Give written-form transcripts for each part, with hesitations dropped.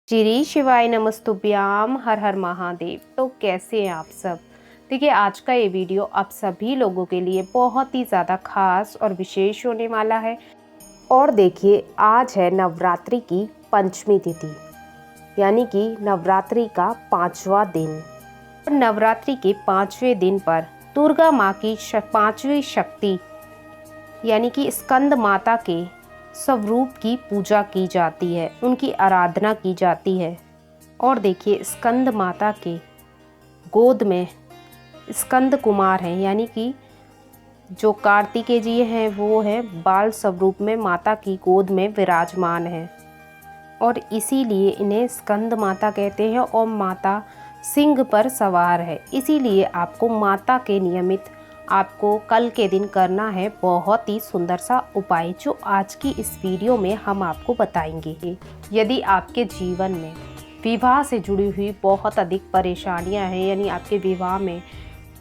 श्री शिवाय नमस्तुभ्याम हर हर महादेव। तो कैसे हैं आप सब। देखिए आज का ये वीडियो आप सभी लोगों के लिए बहुत ही ज़्यादा खास और विशेष होने वाला है। और देखिए आज है नवरात्रि की पंचमी तिथि, यानी कि नवरात्रि का 5वां दिन। और नवरात्रि के 5वें दिन पर दुर्गा माँ की 5वीं शक्ति यानी कि स्कंद माता के स्वरूप की पूजा की जाती है, उनकी आराधना की जाती है। और देखिए स्कंद माता के गोद में स्कंद कुमार हैं, यानी कि जो कार्तिकेय जी हैं वो हैं बाल स्वरूप में माता की गोद में विराजमान हैं और इसीलिए इन्हें स्कंद माता कहते हैं। और माता सिंह पर सवार है, इसीलिए आपको माता के नियमित आपको कल के दिन करना है बहुत ही सुंदर सा उपाय, जो आज की इस वीडियो में हम आपको बताएंगे। यदि आपके जीवन में विवाह से जुड़ी हुई बहुत अधिक परेशानियां हैं, यानी आपके विवाह में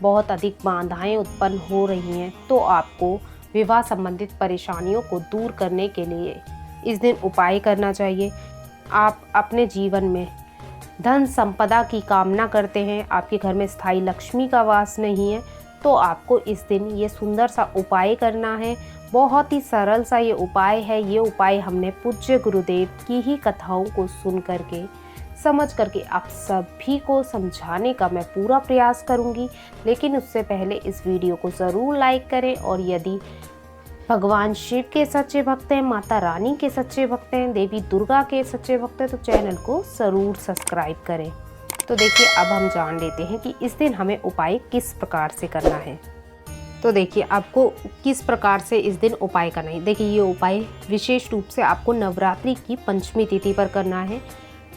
बहुत अधिक बाधाएं उत्पन्न हो रही हैं, तो आपको विवाह संबंधित परेशानियों को दूर करने के लिए इस दिन उपाय करना चाहिए। आप अपने जीवन में धन संपदा की कामना करते हैं, आपके घर में स्थायी लक्ष्मी का वास नहीं है, तो आपको इस दिन ये सुंदर सा उपाय करना है। बहुत ही सरल सा ये उपाय है। ये उपाय हमने पूज्य गुरुदेव की ही कथाओं को सुन करके समझ करके आप सभी को समझाने का मैं पूरा प्रयास करूंगी। लेकिन उससे पहले इस वीडियो को ज़रूर लाइक करें, और यदि भगवान शिव के सच्चे भक्त हैं, माता रानी के सच्चे भक्त हैं, देवी दुर्गा के सच्चे भक्त हैं, तो चैनल को ज़रूर सब्सक्राइब करें। तो देखिए अब हम जान लेते हैं कि इस दिन हमें उपाय किस प्रकार से करना है। तो देखिए आपको किस प्रकार से इस दिन उपाय करना है। देखिए ये उपाय विशेष रूप से आपको नवरात्रि की पंचमी तिथि पर करना है।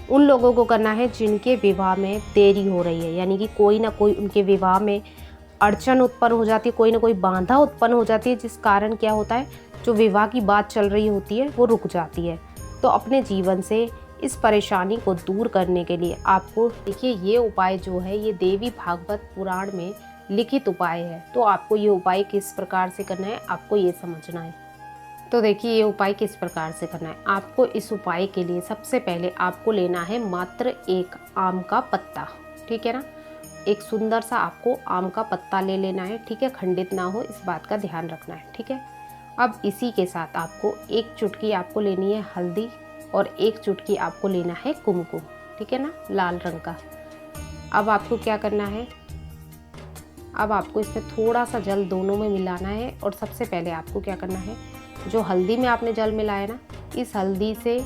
उन लोगों को करना है जिनके विवाह में देरी हो रही है, यानी कि कोई ना कोई उनके विवाह में अड़चन उत्पन्न हो जाती है, कोई ना कोई बाधा उत्पन्न हो जाती है, जिस कारण क्या होता है जो विवाह की बात चल रही होती है वो रुक जाती है। तो अपने जीवन से इस परेशानी को दूर करने के लिए आपको देखिए ये उपाय जो है ये देवी भागवत पुराण में लिखित उपाय है। तो आपको ये उपाय किस प्रकार से करना है आपको ये समझना है। तो देखिए ये उपाय किस प्रकार से करना है। आपको इस उपाय के लिए सबसे पहले आपको लेना है मात्र एक आम का पत्ता, ठीक है ना। एक सुंदर सा आपको आम का पत्ता ले लेना है, ठीक है, खंडित ना हो, इस बात का ध्यान रखना है, ठीक है। अब इसी के साथ आपको एक चुटकी आपको लेनी है हल्दी और एक चुटकी आपको लेना है कुमकुम, ठीक है ना, लाल रंग का। अब आपको क्या करना है, अब आपको इसमें थोड़ा सा जल दोनों में मिलाना है। और सबसे पहले आपको क्या करना है, जो हल्दी में आपने जल मिलाया ना, इस हल्दी से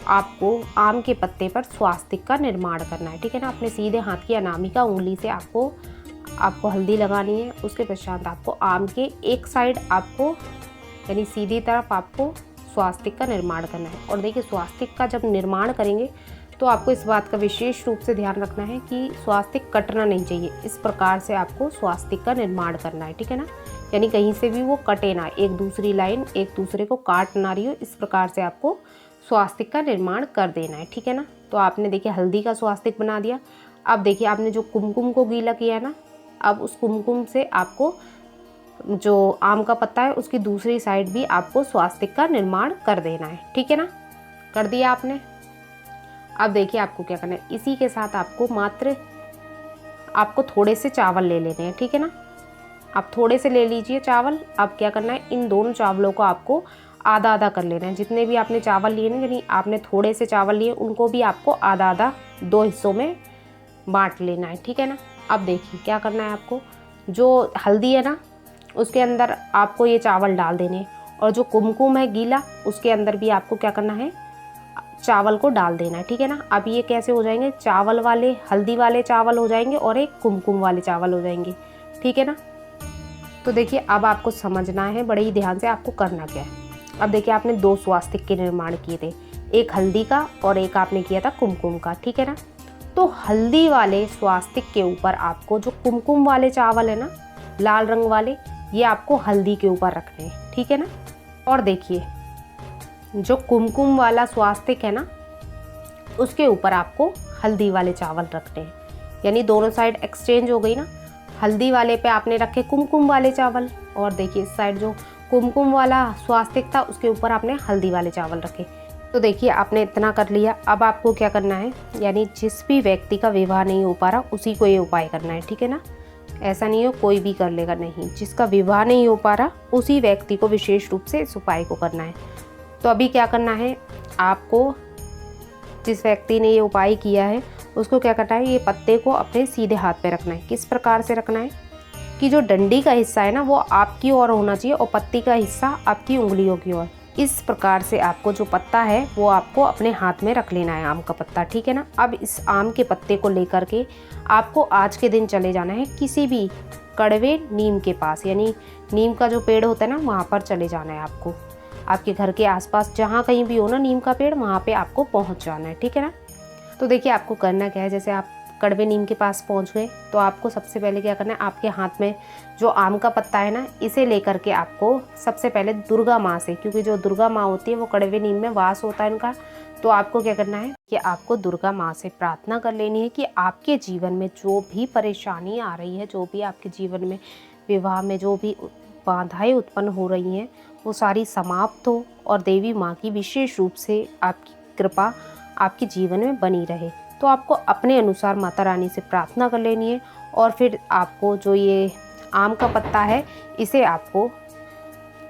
आपको आम के पत्ते पर स्वास्तिक का निर्माण करना है, ठीक है ना। अपने सीधे हाथ की अनामिका उंगली से आपको हल्दी लगानी है। उसके पश्चात आपको आम के एक साइड आपको यानी सीधी तरफ आपको स्वास्तिक का निर्माण करना है। और देखिए स्वास्तिक का जब निर्माण करेंगे तो आपको इस बात का विशेष रूप से ध्यान रखना है कि स्वास्तिक कटना नहीं चाहिए। इस प्रकार से आपको स्वास्तिक का निर्माण करना है, ठीक है ना। यानी कहीं से भी वो कटे ना, एक दूसरी लाइन एक दूसरे को काट ना रही हो, इस प्रकार से आपको स्वास्तिक का निर्माण कर देना है, ठीक है ना। तो आपने देखिए हल्दी का स्वास्तिक बना दिया। अब देखिए आपने जो कुमकुम को गीला किया है ना, अब उस कुमकुम से आपको जो आम का पत्ता है उसकी दूसरी साइड भी आपको स्वास्तिक का निर्माण कर देना है, ठीक है ना। कर दिया आपने। अब देखिए आपको क्या करना है, इसी के साथ आपको थोड़े से चावल ले लेने हैं, ठीक है ना। आप थोड़े से ले लीजिए चावल। अब क्या करना है, इन दोनों चावलों को आपको आधा आधा कर लेना है। जितने भी आपने चावल लिए ना, यानी आपने थोड़े से चावल लिए, उनको भी आपको आधा आधा 2 हिस्सों में बांट लेना है, ठीक है ना। अब देखिए क्या करना है, आपको जो हल्दी है ना उसके अंदर आपको ये चावल डाल देने हैं, और जो कुमकुम है गीला उसके अंदर भी आपको क्या करना है, चावल को डाल देना है, ठीक है ना। अब ये कैसे हो जाएंगे, चावल वाले हल्दी वाले चावल हो जाएंगे और एक कुमकुम वाले चावल हो जाएंगे, ठीक है ना। तो देखिए अब आपको समझना है बड़े ही ध्यान से आपको करना क्या है। अब देखिए आपने 2 स्वास्तिक के निर्माण किए थे, एक हल्दी का और एक आपने किया था कुमकुम का, ठीक है ना। तो हल्दी वाले स्वास्तिक के ऊपर आपको जो कुमकुम वाले चावल है ना लाल रंग वाले, ये आपको हल्दी के ऊपर रखने हैं, ठीक है ना। और देखिए जो कुमकुम वाला स्वास्तिक है ना उसके ऊपर आपको हल्दी वाले चावल रखने हैं, यानी दोनों साइड एक्सचेंज हो गई ना। हल्दी वाले पे आपने रखे कुमकुम वाले चावल, और देखिए इस साइड जो कुमकुम वाला स्वास्तिक था उसके ऊपर आपने हल्दी वाले चावल रखे। तो देखिए आपने इतना कर लिया। अब आपको क्या करना है, यानी जिस भी व्यक्ति का विवाह नहीं हो पा रहा उसी को ये उपाय करना है, ठीक है ना। ऐसा नहीं हो कोई भी कर लेगा, नहीं, जिसका विवाह नहीं हो पा रहा उसी व्यक्ति को विशेष रूप से इस उपाय को करना है। तो अभी क्या करना है आपको, जिस व्यक्ति ने ये उपाय किया है उसको क्या करना है, ये पत्ते को अपने सीधे हाथ पे रखना है। किस प्रकार से रखना है कि जो डंडी का हिस्सा है ना वो आपकी ओर होना चाहिए और पत्ती का हिस्सा आपकी उंगलियों की ओर। इस प्रकार से आपको जो पत्ता है वो आपको अपने हाथ में रख लेना है, आम का पत्ता, ठीक है ना। अब इस आम के पत्ते को लेकर के आपको आज के दिन चले जाना है किसी भी कड़वे नीम के पास, यानी नीम का जो पेड़ होता है ना वहाँ पर चले जाना है आपको। आपके घर के आसपास जहाँ कहीं भी हो ना नीम का पेड़, वहाँ पे आपको पहुँच जाना है, ठीक है ना। तो देखिए आपको करना क्या है, जैसे आप कड़वे नीम के पास पहुँच गए तो आपको सबसे पहले क्या करना है, आपके हाथ में जो आम का पत्ता है ना इसे लेकर के आपको सबसे पहले दुर्गा माँ से, क्योंकि जो दुर्गा माँ होती है वो कड़वे नीम में वास होता है इनका, तो आपको क्या करना है कि आपको दुर्गा माँ से प्रार्थना कर लेनी है कि आपके जीवन में जो भी परेशानी आ रही है, जो भी आपके जीवन में विवाह में जो भी बाधाएं उत्पन्न हो रही हैं वो सारी समाप्त हो और देवी माँ की विशेष रूप से आपकी कृपा आपके जीवन में बनी रहे। तो आपको अपने अनुसार माता रानी से प्रार्थना कर लेनी है और फिर आपको जो ये आम का पत्ता है इसे आपको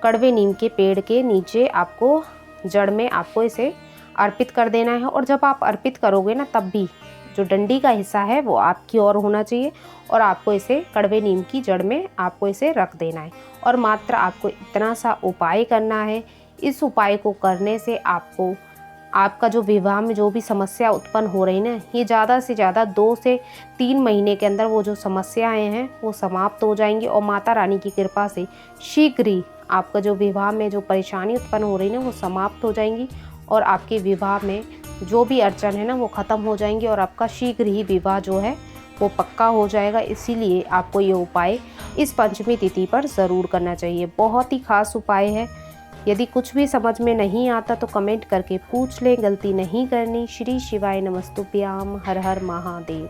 कड़वे नीम के पेड़ के नीचे आपको जड़ में आपको इसे अर्पित कर देना है। और जब आप अर्पित करोगे ना तब भी जो डंडी का हिस्सा है वो आपकी ओर होना चाहिए और आपको इसे कड़वे नीम की जड़ में आपको इसे रख देना है। और मात्र आपको इतना सा उपाय करना है। इस उपाय को करने से आपको आपका जो विवाह में जो भी समस्या उत्पन्न हो रही ना, ये ज़्यादा से ज़्यादा 2 से 3 महीने के अंदर वो जो समस्याएं हैं वो समाप्त हो जाएंगी और माता रानी की कृपा से शीघ्र ही आपका जो विवाह में जो परेशानी उत्पन्न हो रही ना वो समाप्त हो जाएंगी और आपके विवाह में जो भी अड़चन है ना वो ख़त्म हो जाएंगी और आपका शीघ्र ही विवाह जो है वो पक्का हो जाएगा। इसीलिए आपको ये उपाय इस पंचमी तिथि पर ज़रूर करना चाहिए। बहुत ही खास उपाय है। यदि कुछ भी समझ में नहीं आता तो कमेंट करके पूछ लें, गलती नहीं करनी। श्री शिवाय नमस्तुभ्याम। हर हर महादेव।